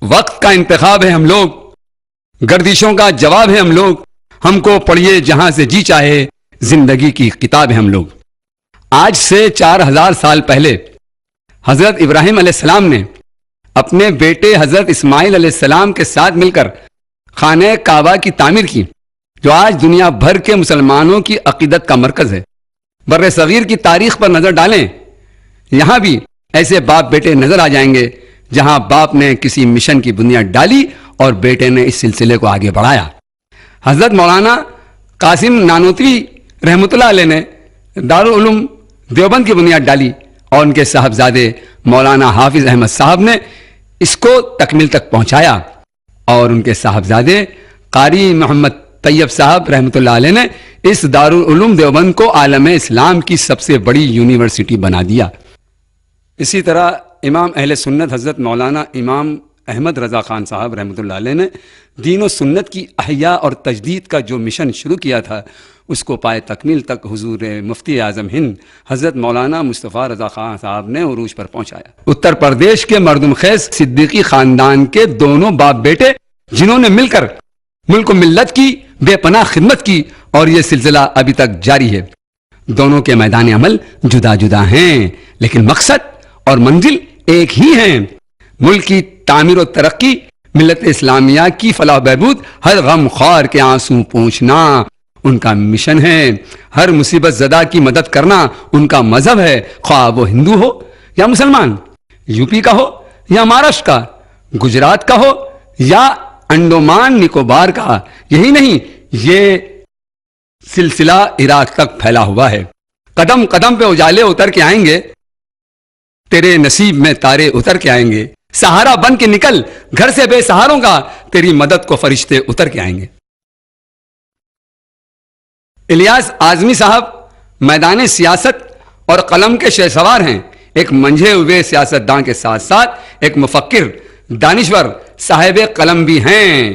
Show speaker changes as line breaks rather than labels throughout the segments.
وقت کا انتخاب ہے ہم لوگ، گردشوں کا جواب ہے ہم لوگ، ہم کو پڑھیے جہاں سے جی چاہے، زندگی کی کتاب ہے ہم لوگ۔ آج سے 4000 سال پہلے حضرت ابراہیم علیہ السلام نے اپنے بیٹے حضرت اسماعیل علیہ السلام کے ساتھ مل کر خانہ کعبہ کی تعمیر کی، جو آج دنیا بھر کے مسلمانوں کی عقیدت کا مرکز ہے۔ بر صغیر کی تاریخ پر نظر ڈالیں، یہاں بھی ایسے باپ بیٹے نظر آ جائیں گے جہاں باپ نے کسی مشن کی بنیاد ڈالی اور بیٹے نے اس سلسلے کو آگے بڑھایا۔ حضرت مولانا قاسم نانوتوی رحمۃ اللہ علیہ نے دارالعلوم دیوبند کی بنیاد ڈالی اور ان کے صاحبزادے مولانا حافظ احمد صاحب نے اس کو تکمیل تک پہنچایا، اور ان کے صاحبزادے قاری محمد طیب صاحب رحمۃ اللہ علیہ نے اس دارالعلوم دیوبند کو عالم اسلام کی سب سے بڑی یونیورسٹی بنا دیا۔ اسی طرح امام اہل سنت حضرت مولانا امام احمد رضا خان صاحب رحمۃ اللہ علیہ نے دین و سنت کی احیاء اور تجدید کا جو مشن شروع کیا تھا، اس کو پائے تکمیل تک حضور مفتی اعظم ہند حضرت مولانا مصطفیٰ رضا خان صاحب نے عروج پر پہنچایا۔ اتر پردیش کے مردم خیز صدیقی خاندان کے دونوں باپ بیٹے، جنہوں نے مل کر ملک و ملت کی بے پناہ خدمت کی، اور یہ سلسلہ ابھی تک جاری ہے۔ دونوں کے میدان عمل جدا جدا ہیں، لیکن مقصد اور منزل ایک ہی ہیں۔ ملک کی تعمیر و ترقی، ملت اسلامیہ کی فلاح و بہبود، ہر غم خوار کے آنسو پوچھنا ان کا مشن ہے۔ ہر مصیبت زدہ کی مدد کرنا ان کا مذہب ہے، خواہ وہ ہندو ہو یا مسلمان، یو پی کا ہو یا مہاراشٹر کا، گجرات کا ہو یا انڈومان نکوبار کا۔ یہی نہیں، یہ سلسلہ عراق تک پھیلا ہوا ہے۔ قدم قدم پہ اجالے اتر کے آئیں گے، تیرے نصیب میں تارے اتر کے آئیں گے، سہارا بن کے نکل گھر سے بے سہاروں کا، تیری مدد کو فرشتے اتر کے آئیں گے۔ الیاس اعظمی صاحب میدان سیاست اور قلم کے شہسوار ہیں، ایک منجھے ہوئے سیاستدان کے ساتھ ساتھ ایک مفکر، دانشور، صاحب قلم بھی ہیں۔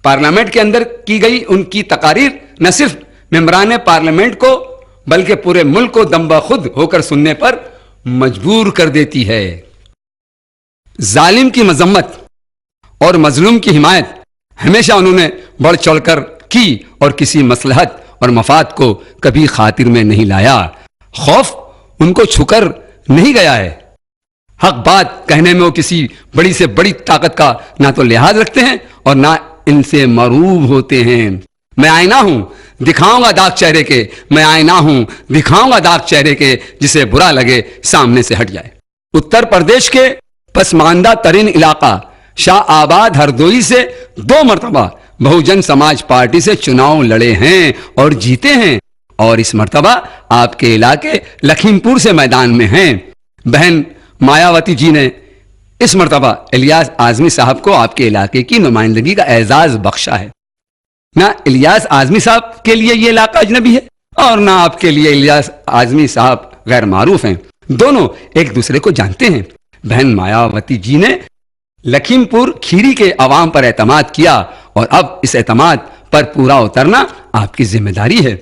پارلیمنٹ کے اندر کی گئی ان کی تقاریر نہ صرف ممبران پارلیمنٹ کو بلکہ پورے ملک کو دم بخود ہو کر سننے پر مجبور کر دیتی ہے۔ ظالم کی مذمت اور مظلوم کی حمایت ہمیشہ انہوں نے بڑھ چڑھ کر کی، اور کسی مصلحت اور مفاد کو کبھی خاطر میں نہیں لایا۔ خوف ان کو چھو کر نہیں گیا ہے۔ حق بات کہنے میں وہ کسی بڑی سے بڑی طاقت کا نہ تو لحاظ رکھتے ہیں اور نہ ان سے مروب ہوتے ہیں۔ میں آئینہ ہوں، دکھاؤں گا داغ چہرے کے، میں آئینہ ہوں، دکھاؤں گا داغ چہرے کے، جسے برا لگے سامنے سے ہٹ جائے۔ اتر پردیش کے پسماندہ ترین علاقہ شاہ آباد ہردوئی سے 2 مرتبہ بہوجن سماج پارٹی سے چناؤ لڑے ہیں اور جیتے ہیں، اور اس مرتبہ آپ کے علاقے لکھیم پور سے میدان میں ہیں۔ بہن مایاوتی جی نے اس مرتبہ الیاس اعظمی صاحب کو آپ کے علاقے کی نمائندگی کا اعزاز بخشا ہے۔ نہ الیاس اعظمی صاحب کے لیے یہ علاقہ اجنبی ہے اور نہ آپ کے لیے الیاس اعظمی صاحب غیر معروف ہیں، دونوں ایک دوسرے کو جانتے ہیں۔ بہن مایاوتی جی نے لکھیم پور کھیری کے عوام پر اعتماد کیا، اور اب اس اعتماد پر پورا اترنا آپ کی ذمہ داری ہے۔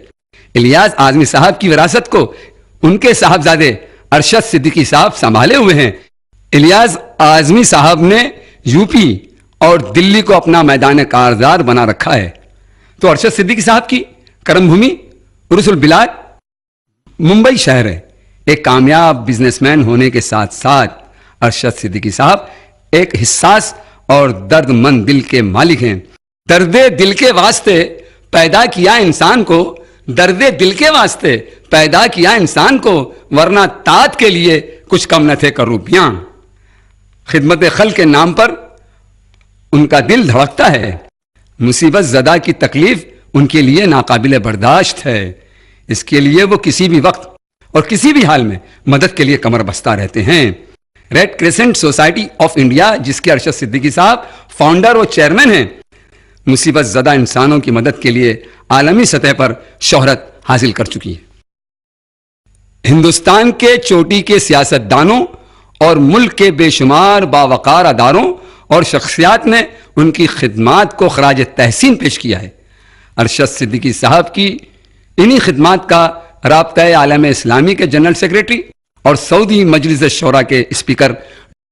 الیاس اعظمی صاحب کی وراثت کو ان کے صاحبزادے ارشد صدیقی صاحب سنبھالے ہوئے ہیں۔ الیاس اعظمی صاحب نے یو پی اور دلی کو اپنا میدان کارزار بنا رکھا ہے، تو ارشد صدیقی صاحب کی کرم بھومی عرس البلاد ممبئی شہر ہے۔ ایک کامیاب بزنس مین ہونے کے ساتھ ساتھ ارشد صدیقی صاحب ایک حساس اور درد مند دل کے مالک ہیں۔ درد دل کے واسطے پیدا کیا انسان کو، درد دل کے واسطے پیدا کیا انسان کو، ورنہ تات کے لیے کچھ کم نہ تھے کروبیاں۔ خدمت خلق کے نام پر ان کا دل دھڑکتا ہے، مصیبت زدہ کی تکلیف ان کے لیے ناقابل برداشت ہے، اس کے لیے وہ کسی بھی وقت اور کسی بھی حال میں مدد کے لیے کمر بستہ رہتے ہیں۔ Red Crescent Society of India, جس کے ارشد صدیقی صاحب فاؤنڈر و چیئرمین ہیں، مصیبت زدہ انسانوں کی مدد کے لیے عالمی سطح پر شہرت حاصل کر چکی ہے۔ ہندوستان کے چوٹی کے سیاستدانوں اور ملک کے بے شمار باوقار اداروں اور شخصیات نے ان کی خدمات کو خراج تحسین پیش کیا ہے۔ ارشد صدیقی صاحب کی انہی خدمات کا رابطہ عالم اسلامی کے جنرل سیکریٹری اور سعودی مجلس شورا کے اسپیکر